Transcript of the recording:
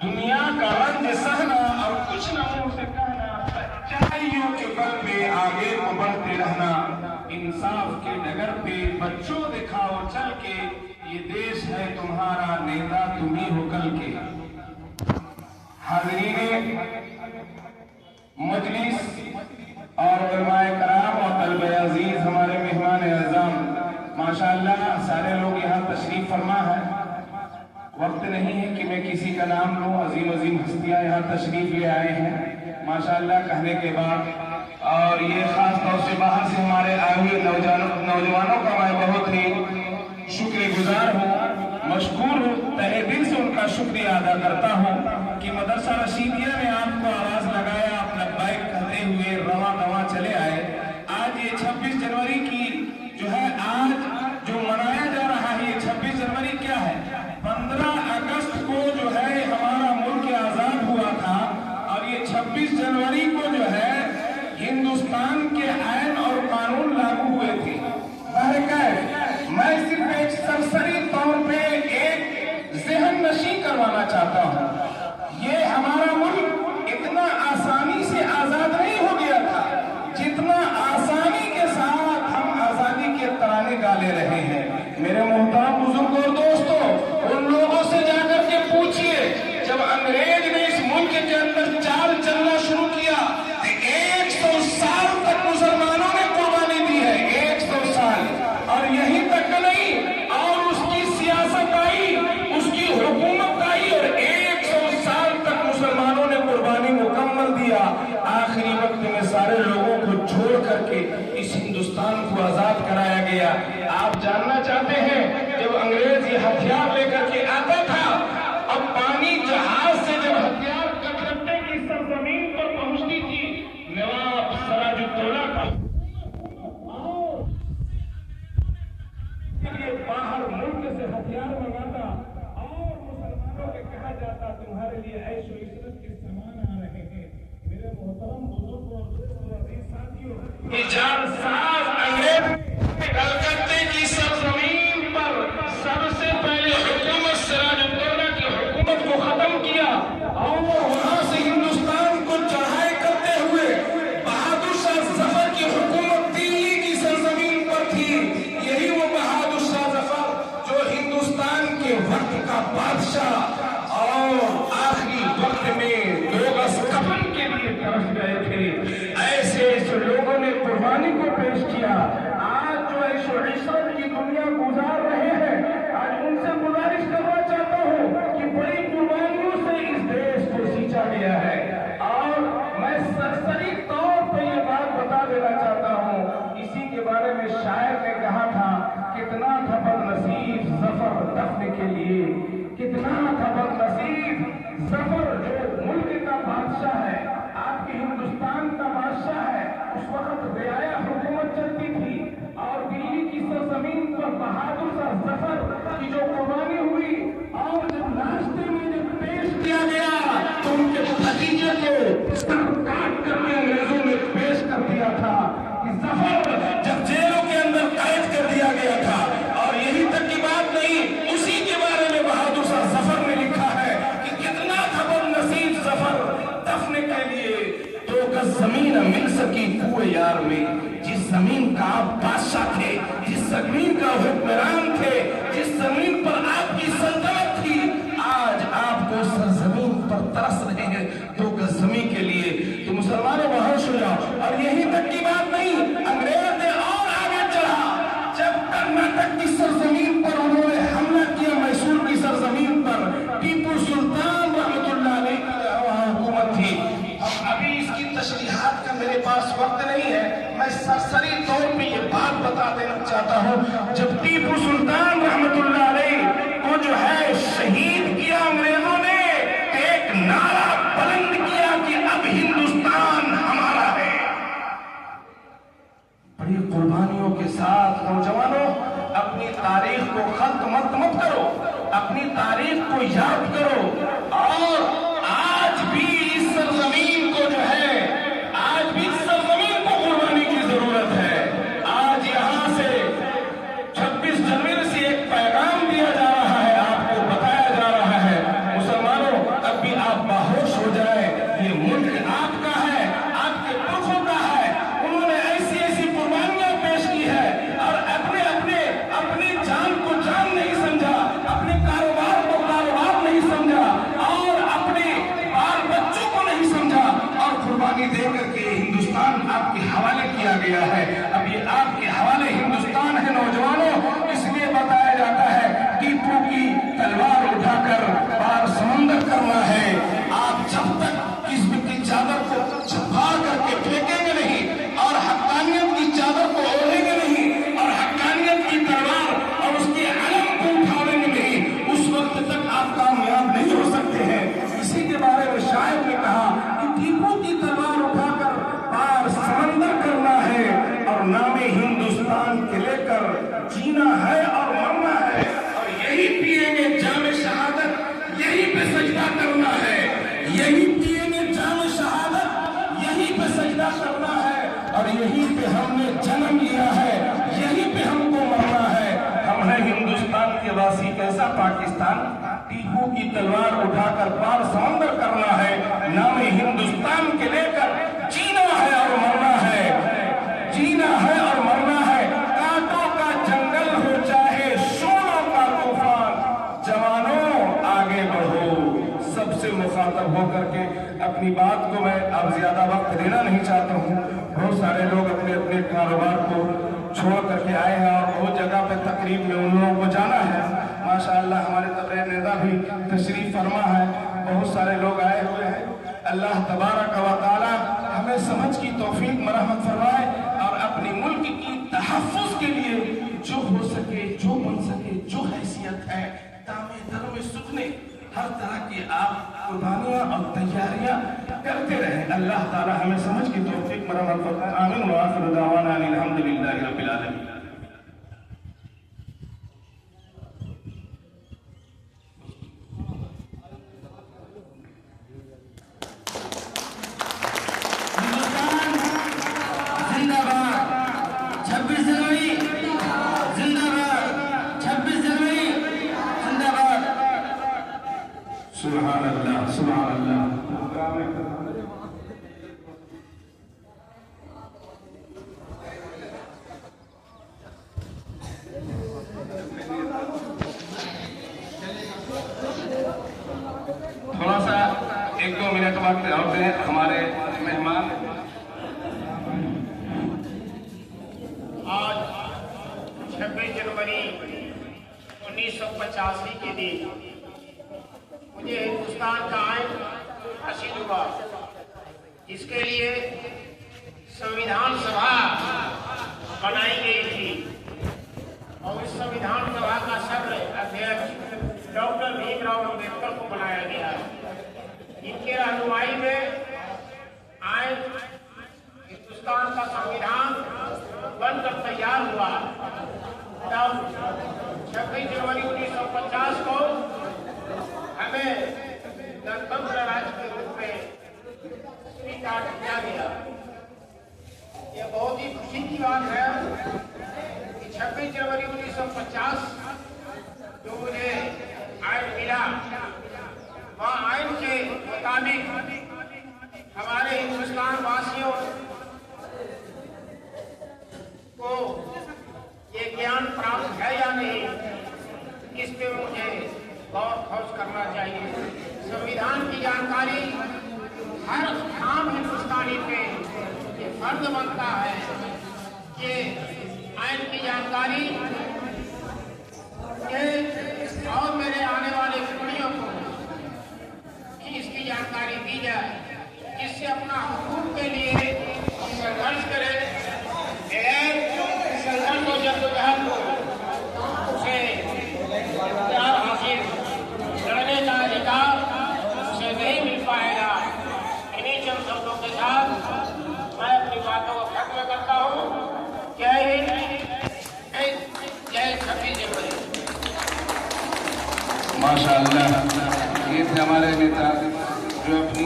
دنیا کا رنج سہنا اور کچھ نہ منہ سے کہنا، سچائیوں کے بل پہ آگے کو بڑھتے رہنا، انصاف کے ڈگر پہ بچوں دکھاؤ چل کے، یہ دیش ہے تمہارا، نیتا تم ہی ہو کل کے۔ حاضرین مجلس اور علماء کرام اور طلبہ عزیز، ہمارے مہمان اعظم، ماشاءاللہ سارے لوگ یہاں تشریف فرما ہے۔ وقت نہیں ہے کہ میں کسی کا نام لوں، عظیم عظیم ہستیاں یہاں تشریف لے آئے ہیں ماشاءاللہ کہنے کے بعد، اور یہ خاص طور سے باہر سے ہمارے آئے ہوئے نوجوانوں کا میں بہت ہی شکر گزار ہوں، مشکور ہوں، تہہ دل سے ان کا شکریہ ادا کرتا ہوں کہ مدرسہ رشیدیہ نے آپ کو آواز لگایا، آپ لبیک کہتے ہوئے رواں رواں چلے آئے۔ آج یہ 26 جنوری کی جو ہے، آج جو منایا جا رہا ہے، یہ 26 جنوری کیا ہے؟ 15 اگست کو جو ہے ہمارا ملک آزاد ہوا تھا، اور یہ 26 جنوری کو جو ہے ہندوستان کے آئین اور قانون لاگو ہوئے تھے۔ بہرکیف میں صرف ایک سرسری طور پہ ایک ذہن نشیں کروانا چاہتا ہوں، یہ ہمارا ملک اتنا آسانی سے آزاد نہیں ہو گیا تھا جتنا آسانی کے ساتھ ہم آزادی کے ترانے گالے رہے ہیں۔ میرے محترم بزرگوں اور دوستوں، ان لوگوں سے جا کر کے پوچھئے، جب انگریز نے اس ملک کے اندر چال چلنا شروع کیا تو 100 سال تک مسلمانوں نے قربانی دی ہے، 100 سال، اور یہیں تک نہیں، اور اس کی سیاست آئی، اس کی حکومت آئی، اور 100 سال تک مسلمانوں نے قربانی مکمل دیا۔ آخری وقت میں سارے لوگوں کو چھوڑ کر کے اس ہندوستان کو آزاد کرایا گیا۔ آپ جاننا چاہتے ہیں، جب انگریز یہ ہتھیار لے کر کے آتا تھا، اب پانی جہاز سے جب ہتھیار کلکتے کی سرزمین پر پہنچتی تھی، نواب سراج الدولہ کا باہر ملک سے ہتھیار منگاتا، اور مسلمانوں کے کہا جاتا تمہارے لیے عیش و عشرت کے سامان آ رہے ہیں۔ میرے محترم بزرگوں اور عزیز ساتھیوں، یہ جانساز انگریز کلکتے کی سرزمین پر سب سے پہلے حکومت سراج الدولہ کی حکومت کو ختم کیا، اور وہاں سے ہندوستان کو چڑھائی کرتے ہوئے بہادر شاہ ظفر کی حکومت دلی کی سرزمین پر تھی۔ یہی وہ بہادر شاہ ظفر جو ہندوستان کے وقت کا بادشاہ اور آخری وقت میں 2 گز کفن کے لیے ترس گئے تھے، ایسے ایسے لوگوں نے قربانی کو پیش کیا۔ آج جو عیش و عشرت کی دنیا گزار رہے ہیں، آج ان سے گزارش کرنا چاہتا ہوں کہ بڑی قربانیوں سے اس دیش کو سینچا گیا ہے، اور میں سرسری طور پہ یہ بات بتا دینا چاہتا ہوں، اسی کے بارے میں شاعر نے کہا تھا، کتنا تھا بد نصیب ظفر دفن کے لیے، کتنا تھا بد نصیب ظفر جو ملک کا بادشاہ ہے، آپ کے ہندوستان کا بادشاہ ہے۔ اس وقت رعایا حکومت چلتی تھی، اور دلی کی سرزمین پر بہادر شاہ ظفر کی جو قربانی ہوئی، اور جب راستے میں جب پیش کیا گیا تو ان کے بھتیجے کو سر کاٹ کر کے انگریزوں نے پیش کر دیا تھا کہ ظفر جب جیلوں کے اندر قید کر دیا گیا تھا۔ اور یہی تک کی بات نہیں، اسی کے بارے میں بہادر شاہ ظفر نے لکھا ہے کہ کتنا تھا بد نصیب ظفر دفن کے لیے 2 گز زمین مل سکی کوئے یار میں۔ جس زمین کا آپ بادشاہ تھے، جس زمین کا حکمران تھے، جس زمین پر آپ کی سلطنت تھی، آج آپ کو سرزمین پر ترس رہے ہیں 2 گز زمین کے لیے۔ تو مسلمانوں بہوش ہو جاؤ۔ اور یہی تک کی بات نہیں، انگریز نے اور آگے چڑھا، جب کرناٹک کی سرزمین پر انہوں نے حملہ کیا، میسور کی سرزمین پر ٹیپو سلطان رحمت اللہ علیہ کی وہاں حکومت تھی۔ اب ابھی اس کی تشریحات کا میرے پاس وقت نہیں ہے، میں سرسری طور پہ یہ بات بتا دینا چاہتا ہوں، جب ٹیپو سلطان رحمت اللہ علیہ کو جو ہے شہید کیا انگریزوں نے، ایک نعرہ بلند کیا کہ اب ہندوستان ہمارا ہے۔ بڑی قربانیوں کے ساتھ نوجوانوں، اپنی تاریخ کو خلط مت کرو، اپنی تاریخ کو یاد کرو، اور آج بھی اس سرزمین کو جو ہے، آج بھی اس سرزمین کو قربانی کی ضرورت ہے۔ آج یہاں سے 26 جنوری سے ایک پیغام دیا جا رہا ہے، آپ کو بتایا جا رہا ہے، مسلمانوں اب بھی کے واسی کیسا پاکستان، ٹیپو کی تلوار اٹھا کر پار سمندر کرنا ہے، نام ہندوستان کے لے کر جینا ہے اور مرنا ہے، جینا ہے اور مرنا ہے، کانٹوں کا جنگل ہو چاہے شوروں کا طوفان، جوانوں آگے بڑھو۔ سب سے مخاطب ہو کر کے اپنی بات کو میں اب زیادہ وقت دینا نہیں چاہتا ہوں، بہت سارے لوگ اپنے اپنے کاروبار کو چھوڑ کر کے آئے ہیں اور بہت جگہ پہ تقریب میں ان لوگوں کو جانا ہے۔ ماشاءاللہ ہمارے تقریر نیزہ بھی تشریف فرما ہے، بہت سارے لوگ آئے ہوئے ہیں۔ اللہ تبارک و تعالی ہمیں سمجھ کی توفیق مرحمت فرمائے اور اپنے ملک کی تحفظ کے لیے جو ہو سکے، جو بن سکے، جو حیثیت ہے، تامے در میں سکنے ہر طرح کی آپ قربانیاں اور تیاریاں کرتے رہیں۔ اللہ تعالی ہمیں سمجھ کی توفیق مرحمت فرمائے۔ آمین وآخر دعوانا ان الحمدللہ رب العالمین۔ سبحان اللہ سبحان اللہ۔ تھوڑا سا ایک دو منٹ وقت اور دیں ہمارے مہمان۔ آج 26 جنوری 1985 کے دن مجھے ہندوستان کا آئین حاصل ہوا، جس کے لیے سنویدھان سبھا بنائی گئی تھی اور اس سنویدھان سبھا کا صدر ادھیکش ڈاکٹر بھیم راؤ امبیڈکر کو بنایا گیا۔ ان کے رہنمائی میں آئین ہندوستان کا سنویدھان بن کر تیار ہوا۔ تب 26 جنوری 1950 کو ہمیں گنتنتر راج کے روپ میں سویکار کیا گیا۔ یہ بہت ہی خوشی کی بات ہے کہ 26 جنوری 1950 جو مجھے آئین ملا، وہاں آئین کے مطابق ہمارے ہندوستان واسیوں کو یہ گیان پراپت ہے یا نہیں، اس پہ مجھے غور خوض کرنا چاہیے۔ سنویدھان کی جانکاری ہر عام ہندوستانی پہ یہ فرض بنتا ہے کہ آئین کی جانکاری اور میرے آنے والے پیڑھیوں کو اس کی جانکاری دی جائے، جس سے اپنا حقوق کے لیے سنگھرش کرے، سنگھرش و جدوجہد کو اسے حاصل لڑنے کا ادھیکار اسے نہیں مل پائے گا۔ انہیں چند شبدوں کے ساتھ میں اپنی باتوں کو ختم کرتا ہوں۔ جے ہند، جے 26 جنوری۔ ماشاءاللہ یہ تھے ہمارے نیتا جو اپنی